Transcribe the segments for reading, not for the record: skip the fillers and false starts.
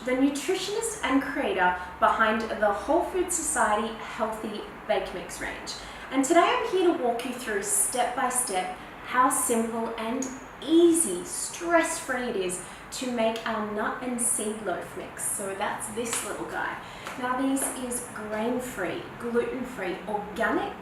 the nutritionist and creator behind the Wholefood Society Healthy Bake Mix range. And today I'm here to walk you through step by step how simple and easy, stress-free it is to make our nut and seed loaf mix. So that's this little guy. Now this is grain-free, gluten-free, organic,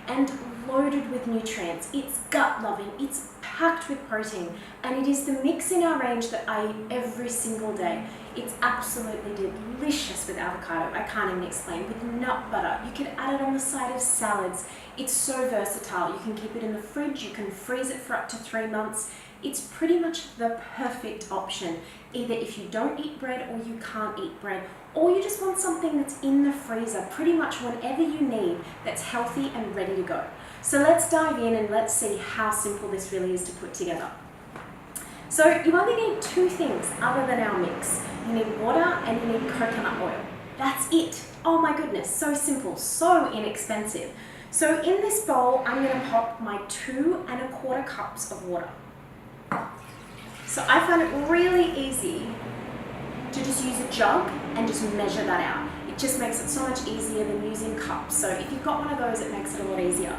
and loaded with nutrients. It's gut-loving, it's packed with protein, and it is the mix in our range that I eat every single day. It's absolutely delicious with avocado, I can't even explain, with nut butter. You can add it on the side of salads. It's so versatile. You can keep it in the fridge, you can freeze it for up to 3 months. It's pretty much the perfect option, either if you don't eat bread or you can't eat bread, or you just want something that's in the freezer pretty much whenever you need, that's healthy and ready to go. So let's dive in and let's see how simple this really is to put together. So you only need 2 things other than our mix. You need water and you need coconut oil. That's it. Oh my goodness, so simple, so inexpensive. So in this bowl, I'm going to pop my 2 1/4 cups of water. So I find it really easy to just use a jug and just measure that out. It just makes it so much easier than using cups. So if you've got one of those, it makes it a lot easier.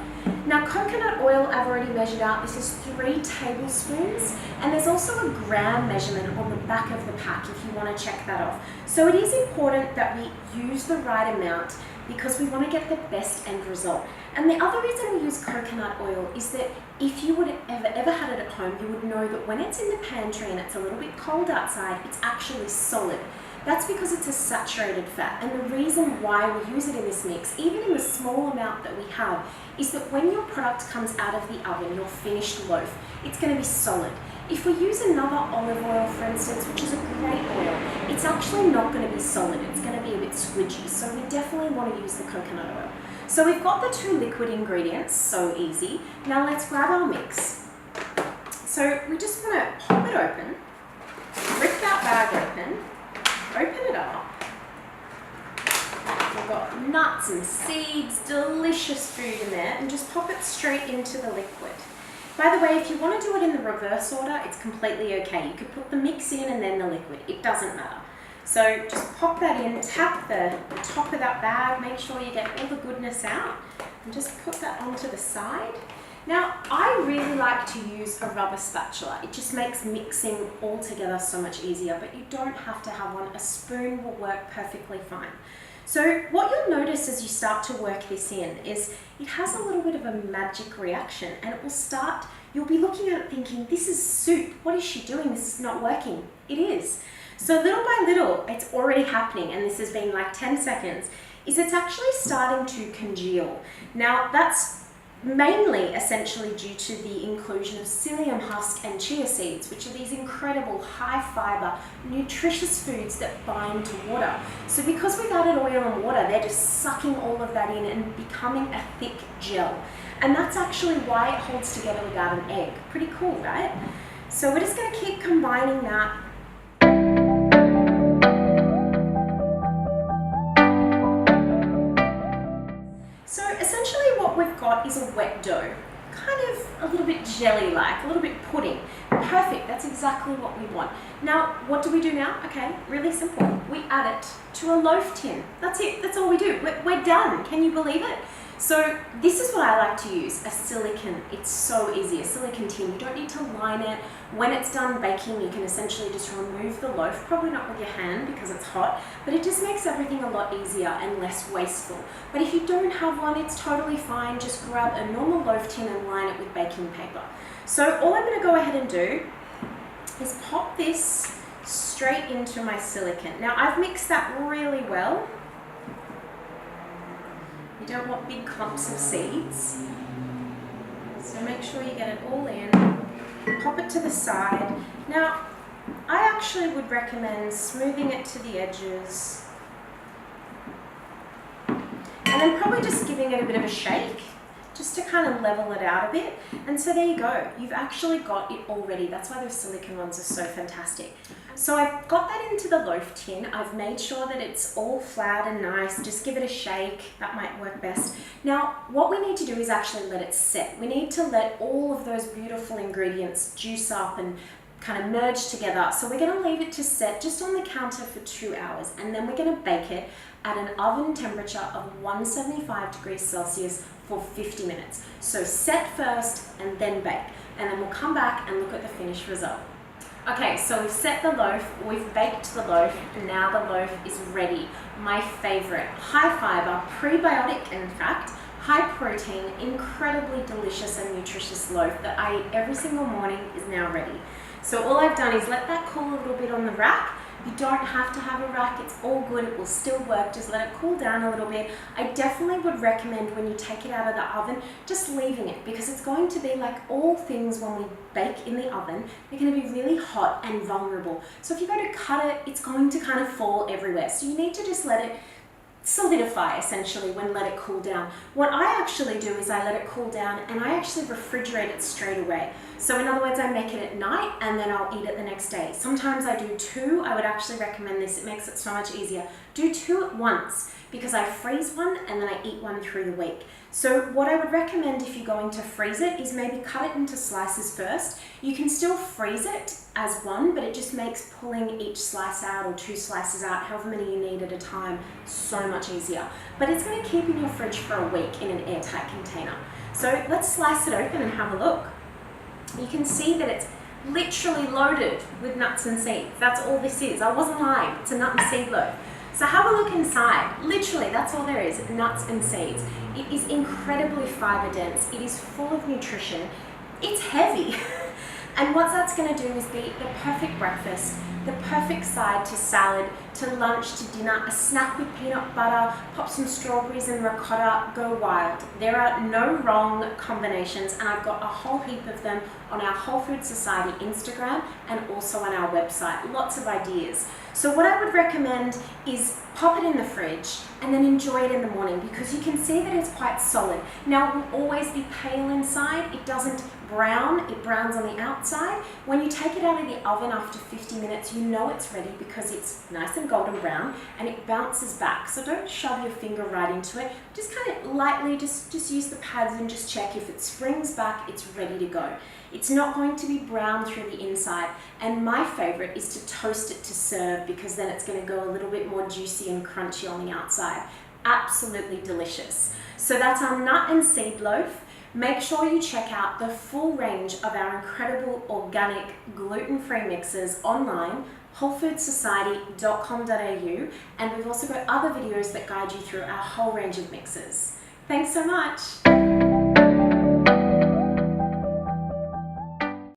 Now coconut oil, I've already measured out. This is 3 tablespoons, and there's also a gram measurement on the back of the pack if you want to check that off. So it is important that we use the right amount because we want to get the best end result. And the other reason we use coconut oil is that if you would ever had it at home, you would know that when it's in the pantry and it's a little bit cold outside, it's actually solid. That's because it's a saturated fat, and the reason why we use it in this mix, even in the small amount that we have, is that when your product comes out of the oven, your finished loaf, it's going to be solid. If we use another olive oil, for instance, which is a great oil, it's actually not going to be solid. It's going to be a bit squidgy, so we definitely want to use the coconut oil. So we've got the 2 liquid ingredients, so easy. Now let's grab our mix. So we just want to pop it open, rip that bag open it up. We've got nuts and seeds, delicious food in there, and just pop it straight into the liquid. By the way, if you want to do it in the reverse order, it's completely okay. You could put the mix in and then the liquid. It doesn't matter. So just pop that in, tap the top of that bag, make sure you get all the goodness out, and just put that onto the side. Now, I really like to use a rubber spatula. It just makes mixing all together so much easier, but you don't have to have one. A spoon will work perfectly fine. So what you'll notice as you start to work this in is it has a little bit of a magic reaction, and it will start, you'll be looking at it thinking, this is soup. What is she doing? This is not working. It is. So little by little, it's already happening, and this has been like 10 seconds, is it's actually starting to congeal. Now that's mainly essentially due to the inclusion of psyllium husk and chia seeds, which are these incredible high fiber, nutritious foods that bind to water. So because we've added oil and water, they're just sucking all of that in and becoming a thick gel. And that's actually why it holds together without an egg. Pretty cool, right? So we're just going to keep combining that. So essentially what we've got is a wet dough, kind of a little bit jelly-like, a little bit pudding. Perfect, that's exactly what we want. Now, what do we do now? Okay, really simple. We add it to a loaf tin. That's it, that's all we do. We're done, can you believe it? So this is what I like to use, a silicone. It's so easy, a silicone tin. You don't need to line it. When it's done baking, you can essentially just remove the loaf, probably not with your hand because it's hot, but it just makes everything a lot easier and less wasteful. But if you don't have one, it's totally fine. Just grab a normal loaf tin and line it with baking paper. So all I'm gonna go ahead and do is pop this straight into my silicone. Now I've mixed that really well. You don't want big clumps of seeds. So make sure you get it all in. Pop it to the side. Now, I actually would recommend smoothing it to the edges. And then probably just giving it a bit of a shake, just to kind of level it out a bit. And so there you go. You've actually got it already. That's why those silicone ones are so fantastic. So I've got that into the loaf tin. I've made sure that it's all flat and nice. Just give it a shake. That might work best. Now, what we need to do is actually let it set. We need to let all of those beautiful ingredients juice up and kind of merge together. So we're going to leave it to set just on the counter for 2 hours, and then we're going to bake it at an oven temperature of 175 degrees Celsius for 50 minutes. So set first and then bake, and then we'll come back and look at the finished result. Okay, so we've set the loaf, we've baked the loaf, and now the loaf is ready. My favorite, high fiber, prebiotic in fact, high protein, incredibly delicious and nutritious loaf that I eat every single morning is now ready. So all I've done is let that cool a little bit on the rack. You don't have to have a rack, it's all good, it will still work, just let it cool down a little bit. I definitely would recommend when you take it out of the oven, just leaving it, because it's going to be like all things when we bake in the oven, they're going to be really hot and vulnerable. So if you go to cut it, it's going to kind of fall everywhere. So you need to just let it solidify essentially when let it cool down. What I actually do is I let it cool down and I actually refrigerate it straight away. So in other words, I make it at night and then I'll eat it the next day. Sometimes I do 2. I would actually recommend this. It makes it so much easier. Do 2 at once, because I freeze one and then I eat one through the week. So what I would recommend if you're going to freeze it is maybe cut it into slices first. You can still freeze it as one, but it just makes pulling each slice out or 2 slices out, however many you need at a time, so much easier. But it's going to keep in your fridge for a week in an airtight container. So let's slice it open and have a look. You can see that it's literally loaded with nuts and seeds. That's all this is. I wasn't lying. It's a nut and seed loaf. So have a look inside. Literally, that's all there is, nuts and seeds. It is incredibly fiber dense. It is full of nutrition. It's heavy. And what that's going to do is be the perfect breakfast, the perfect side to salad, to lunch, to dinner, a snack with peanut butter, pop some strawberries and ricotta, go wild. There are no wrong combinations, and I've got a whole heap of them on our Whole Food Society Instagram and also on our website. Lots of ideas. So what I would recommend is pop it in the fridge and then enjoy it in the morning, because you can see that it's quite solid. Now, it will always be pale inside. It doesn't brown, it browns on the outside. When you take it out of the oven after 50 minutes, you know it's ready because it's nice and golden brown and it bounces back. So don't shove your finger right into it. Just kind of lightly, just use the pads and just check. If it springs back, it's ready to go. It's not going to be brown through the inside. And my favorite is to toast it to serve, because then it's going to go a little bit more juicy and crunchy on the outside. Absolutely delicious. So that's our nut and seed loaf. Make sure you check out the full range of our incredible organic gluten-free mixes online, wholefoodsociety.com.au, and we've also got other videos that guide you through our whole range of mixes. Thanks so much.